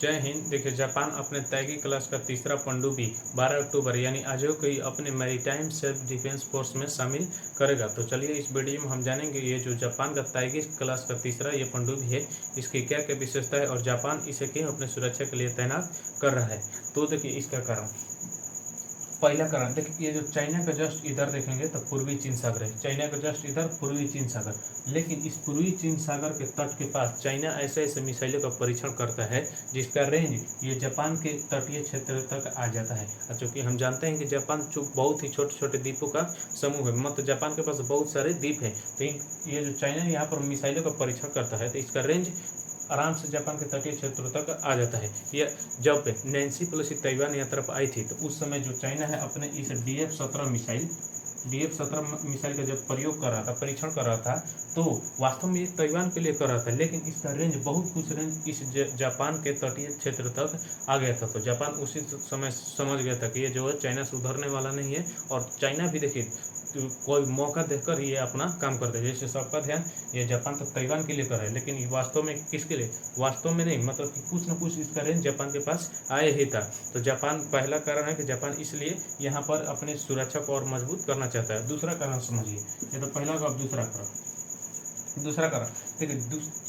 जय हिंद। देखिए, जापान अपने तैगी क्लास का तीसरा पनडुब्बी 12 अक्टूबर यानी आज को ही अपने मैरीटाइम सेल्फ डिफेंस फोर्स में शामिल करेगा। तो चलिए इस वीडियो में हम जानेंगे ये जो जापान का तैगी क्लास का तीसरा ये पनडुब्बी है, इसकी क्या क्या विशेषता है और जापान इसे क्यों अपने सुरक्षा के लिए तैनात कर रहा है। तो देखिए इसका कारण, पहला कारण देखिए, ये जो चाइना का जस्ट इधर देखेंगे तो पूर्वी चीन सागर है। चाइना का जस्ट इधर पूर्वी चीन सागर, लेकिन इस पूर्वी चीन सागर के तट के पास चाइना ऐसे ऐसे मिसाइलों का परीक्षण करता है जिसका रेंज ये जापान के तटीय क्षेत्र तक आ जाता है। चूंकि हम जानते हैं कि जापान जो बहुत ही छोटे छोटे द्वीपों का समूह है, मतलब जापान के पास बहुत सारे द्वीप है, तो ये जो चाइना यहाँ पर मिसाइलों का परीक्षण करता है तो इसका रेंज आराम से जापान के तटीय क्षेत्रों तक आ जाता है। यह जब नैन्सी पेलोसी ताइवान यात्रा पर आई थी तो उस समय जो चाइना है अपने इस DF-17 मिसाइल का जब प्रयोग कर रहा था, परीक्षण कर रहा था, तो वास्तव में ये ताइवान के लिए कर रहा था, लेकिन इसका रेंज बहुत कुछ रेंज इस जापान के तटीय क्षेत्र तक आ गया था। तो जापान उसी समय समझ गया था कि ये जो है चाइना से उधरने वाला नहीं है, और चाइना भी देखिए तो कोई मौका देखकर ये अपना काम करते हैं। जैसे सबका ध्यान ये जापान तो ताइवान के लिए कर रहा है, लेकिन वास्तव में किसके लिए, वास्तव में नहीं, मतलब कि कुछ न कुछ इसका रेंज जापान के पास आए ही था। तो जापान, पहला कारण है कि जापान इसलिए यहाँ पर अपनी सुरक्षा को और मजबूत करना चाहता है। दूसरा कारण समझिए, ये तो पहला का, अब दूसरा कारण देखिए,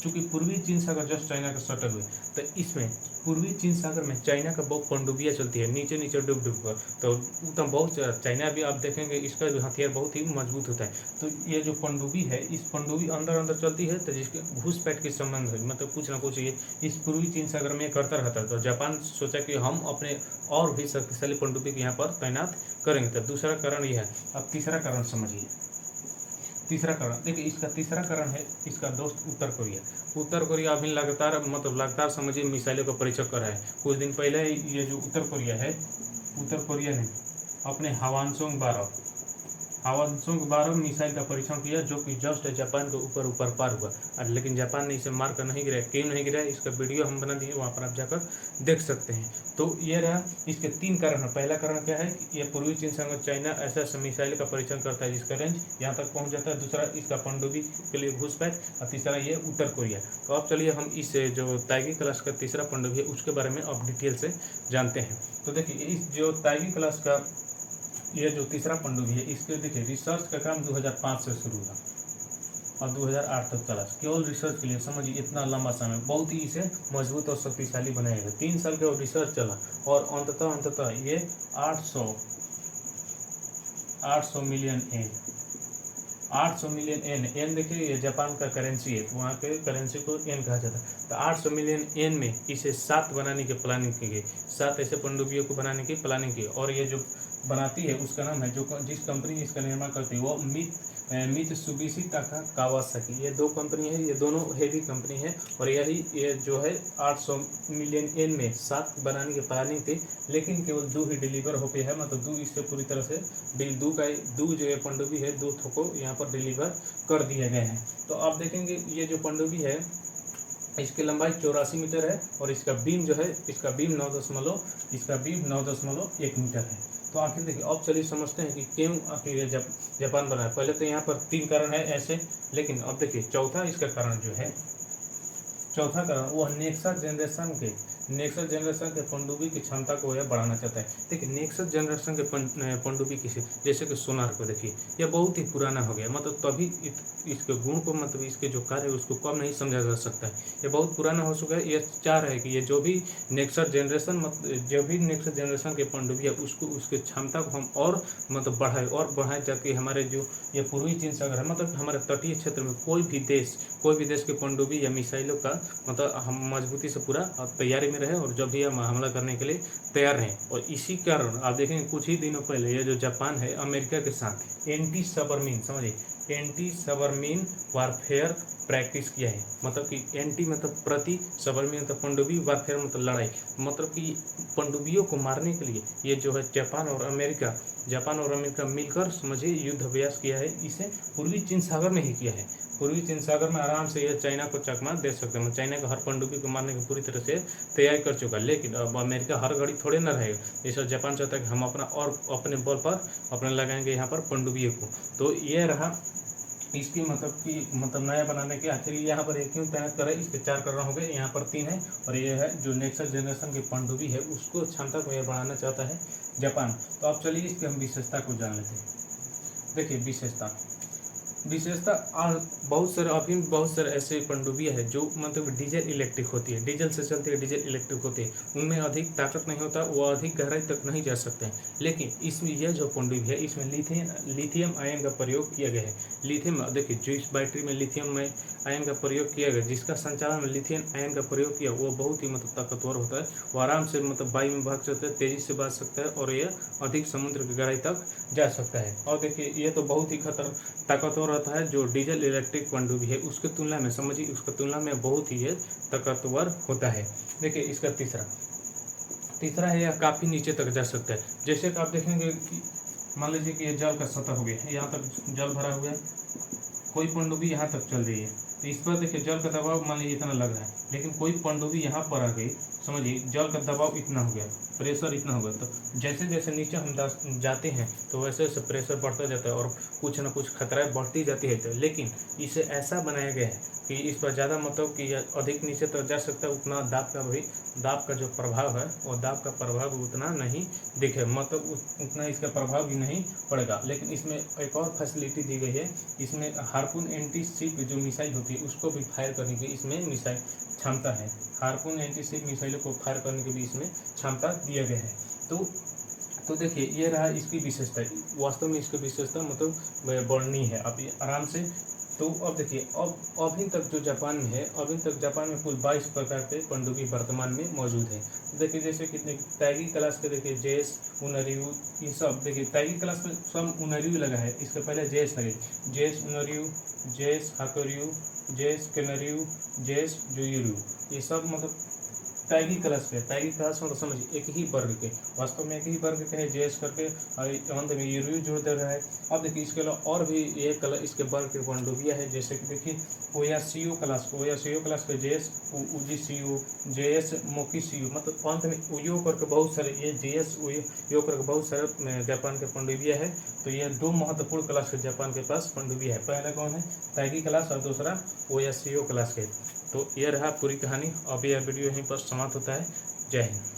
चूंकि पूर्वी चीन सागर जस्ट चाइना का सटे हुए, तो इसमें पूर्वी चीन सागर में चाइना का बहुत पनडुब्बियाँ चलती है नीचे नीचे डूब कर, तो एकदम बहुत चाइना भी आप देखेंगे इसका जो हथियार बहुत ही मजबूत होता है। तो ये जो पनडुब्बी है, इस पनडुब्बी अंदर अंदर चलती है, तो जिसके घुसपैठ के संबंध है, मतलब कुछ ना कुछ ये इस पूर्वी चीन सागर में करता रहता है। तो जापान सोचा कि हम अपने और भी शक्तिशाली पनडुब्बी को यहाँ पर तैनात करेंगे। तो दूसरा कारण यह है। अब तीसरा कारण समझिए, तीसरा कारण देखिए, इसका तीसरा कारण है इसका दोस्त उत्तर कोरिया। उत्तर कोरिया अभी लगातार समझिए मिसाइलों का परीक्षण कर रहा है। कुछ दिन पहले ये जो उत्तर कोरिया ने अपने हवानसोंग 12 मिसाइल का परीक्षण किया, जो कि जस्ट जापान के ऊपर पार हुआ, लेकिन जापान ने इसे मार कर नहीं गिराया। क्यों नहीं गिराया, इसका वीडियो हम बना दिए, वहाँ पर आप जाकर देख सकते हैं। तो ये रहा, इसके 3 कारण है। पहला कारण क्या है कि ये पूर्वी चीन सागर चाइना ऐसा मिसाइल का परीक्षण करता है जिसका रेंज यहाँ तक पहुँच जाता है। दूसरा इसका पनडुब्बी के लिए घुसपैठ, और तीसरा ये उत्तर कोरिया। तो अब चलिए हम इस जो तैगी क्लास का तीसरा पनडुब्बी है उसके बारे में अब डिटेल से जानते हैं। तो देखिए, इस जो तैगी क्लास का ये जो तीसरा पनडुब्बी है, इसके देखिए रिसर्च का काम 2005 से शुरू हुआ और 2008 तक चला। केवल रिसर्च के लिए समझिए, इतना लंबा समय, बहुत ही इसे मजबूत और शक्तिशाली बनाया गया। 3 साल का रिसर्च चला और अंततः ये 800 मिलियन एन देखिए, ये जापान का करेंसी है, वहाँ के करेंसी को एन कहा जाता है। तो 800 मिलियन एन में इसे 7 बनाने की प्लानिंग की गई, 7 ऐसे पनडुब्बियों को बनाने की प्लानिंग की। और ये जो बनाती है उसका नाम है, जो जिस कंपनी इसका निर्माण करती है वो मित्सुबिशी टाटा कावासाकी, ये 2 कंपनी है, ये दोनों हेवी कंपनी है। और ये जो है 800 मिलियन एन में 7 बनाने की प्लानिंग थी, लेकिन केवल 2 ही डिलीवर हो गया है। मतलब 2 इससे पूरी तरह से 2 जो ये पनडुब्बी है 2 को यहाँ पर डिलीवर कर दिए गए हैं। तो आप देखेंगे ये जो पनडुब्बी है, इसकी लंबाई 84 मीटर है और इसका बीम जो है, इसका बीम 9.1 मीटर है। तो आखिर देखिए, अब चलिए समझते हैं कि क्यों आखिर ये जापान बना है। पहले तो यहाँ पर 3 कारण है ऐसे, लेकिन अब देखिए चौथा कारण वो नेक्सस जनरेशन के पनडुब्बी की क्षमता को यह बढ़ाना चाहता है। देखिए, नेक्सस जनरेशन के पनडुब्बी किसी जैसे कि सोनार को देखिए, यह बहुत ही पुराना हो गया, मतलब तभी इसके गुण को, मतलब इसके जो कार्य है उसको कम नहीं समझा जा सकता है। ये बहुत पुराना हो चुका है। ये चाह रहा है कि ये जो भी नेक्सस जनरेशन के पनडुब्बी है उसको, उसकी क्षमता को हम और मतलब बढ़ाएं, ताकि हमारे जो ये पूर्वी चीन सागर है, मतलब हमारे तटीय क्षेत्र में कोई भी देश के पनडुब्बी या मिसाइलों का मतलब हम मजबूती से पूरा तैयारी में रहे और जब भी हम हमला करने के लिए तैयार रहें। और इसी कारण आप देखेंगे कुछ ही दिनों पहले ये जो जापान है अमेरिका के साथ एंटी सबमरीन वारफेयर प्रैक्टिस किया है। मतलब कि एंटी मतलब प्रति, सबमरीन मतलब पनडुब्बी, वारफेयर मतलब लड़ाई, मतलब कि पनडुब्बियों को मारने के लिए ये जो है जापान और अमेरिका मिलकर समझिए युद्ध अभ्यास किया है। इसे पूर्वी चीन सागर में ही किया है। पूर्वी चीन सागर में आराम से ये चाइना को चकमा दे सकते हैं। चाइना का हर पनडुब्बी को मारने की पूरी तरह से तैयारी कर चुका है, लेकिन अब अमेरिका हर घड़ी थोड़े न रहेगा। जैसे जापान चाहता है कि हम अपना और अपने बल पर अपने लगाएंगे यहाँ पर पनडुब्बियों को। तो ये रहा इसकी मतलब नया बनाने के आखिर यहाँ पर एक क्यों तैनात कर रहे हैं, इसके 4 कारण हो गए, यहाँ पर 3 है, और ये है जो नेक्स्ट जनरेशन की पनडुब्बी है उसको क्षमता को यह बढ़ाना चाहता है जापान। तो अब चलिए इसकी हम विशेषता को जान लेते हैं। देखिए विशेषता बहुत सारे ऐसे पनडुब्बियाँ है जो मतलब डीजल इलेक्ट्रिक होती है, डीजल से चलती है, डीजल इलेक्ट्रिक होती है, उनमें अधिक ताकत नहीं होता, वो अधिक गहराई तक नहीं जा सकते हैं। लेकिन इसमें यह जो पनडुब्बी है इसमें लिथियम आयन का प्रयोग किया गया है। लिथियम देखिए जो इस बैटरी में लिथियम आयन का प्रयोग किया गया, जिसका संचालन में लिथियम आयन का प्रयोग किया, वो बहुत ही ताकतवर होता है। वो आराम से वायु में भाग सकता है, तेजी से भाग सकता है, और यह अधिक समुद्र की गहराई तक जा सकता है। और देखिए ये तो बहुत ही ताकतवर रहता है। जो डीजल इलेक्ट्रिक पनडुब्बी है उसके तुलना में समझिए, उसके तुलना में बहुत ही ताकतवर होता है। देखिए इसका तीसरा है, यह काफ़ी नीचे तक जा सकता है। जैसे कि आप देखेंगे कि मान लीजिए कि ये जल का सतह हो गया, यहाँ तक जल भरा हुआ है, कोई पनडुब्बी यहाँ तक चल रही है, तो इस पर देखिए जल का दबाव मान लीजिए इतना लग रहा है, लेकिन कोई पनडुब्बी यहाँ पर आ गई, समझिए जल का दबाव इतना हो गया, प्रेशर इतना हो गया, तो जैसे जैसे नीचे हम जाते हैं तो वैसे वैसे प्रेशर बढ़ता जाता है और कुछ ना कुछ खतरा बढ़ती जाती है। तो लेकिन इसे ऐसा बनाया गया है कि इस पर ज़्यादा कि अधिक नीचे तक जा सकता है, उतना दाब का जो प्रभाव है वो दाब का प्रभाव उतना नहीं दिखे, उतना इसका प्रभाव भी नहीं पड़ेगा। लेकिन इसमें एक और फैसिलिटी दी गई है, इसमें हार्पून एंटी शिप जो मिसाइल होती है उसको भी फायर करने की इसमें मिसाइल क्षमता है। हार्पून एंटी शिप मिसाइलों को फायर करने की भी इसमें क्षमता दिया गया है। तो देखिए ये रहा इसकी विशेषता। वास्तव में इसकी विशेषता बढ़नी है आप आराम से। तो अब देखिए अभी तक जो जापान में है, अभी तक जापान में कुल 22 प्रकार के पनडुब्बी वर्तमान में मौजूद है। देखिए जैसे कितने तैगी क्लास के, देखिए जेस उनरियू, ये सब देखिए तैगी क्लास में सब उनरियू लगा है, इसके पहले जेस लगे, जेस उनरियू, जेस हाकोरियू, जेस केनरियू, जेस जुयुरियू, ये सब तैगी क्लास के। तैगी क्लास समझिए एक ही वर्ग के, वास्तव में एक ही वर्ग के है जेस करके, और अंत में यूरियू जोड़ दे रहा है। अब देखिए इसके अलावा और भी एक इसके वर्ग के पनडुब्बियाँ है, जैसे कि देखिए ओयासियो क्लास के जेस उजीसियो, जेएस मोकिसियो, अंत में उयो करके बहुत सारे, ये जेएस उयो करके बहुत सारे जापान के पनडुब्बियाँ है। तो ये 2 महत्वपूर्ण क्लास के जापान के पास पनडुब्बियाँ है। पहला कौन है, तैगी क्लास, और दूसरा ओयासियो क्लास के। तो यह रहा पूरी कहानी। अब यह वीडियो यहीं पर समाप्त होता है। जय हिंद।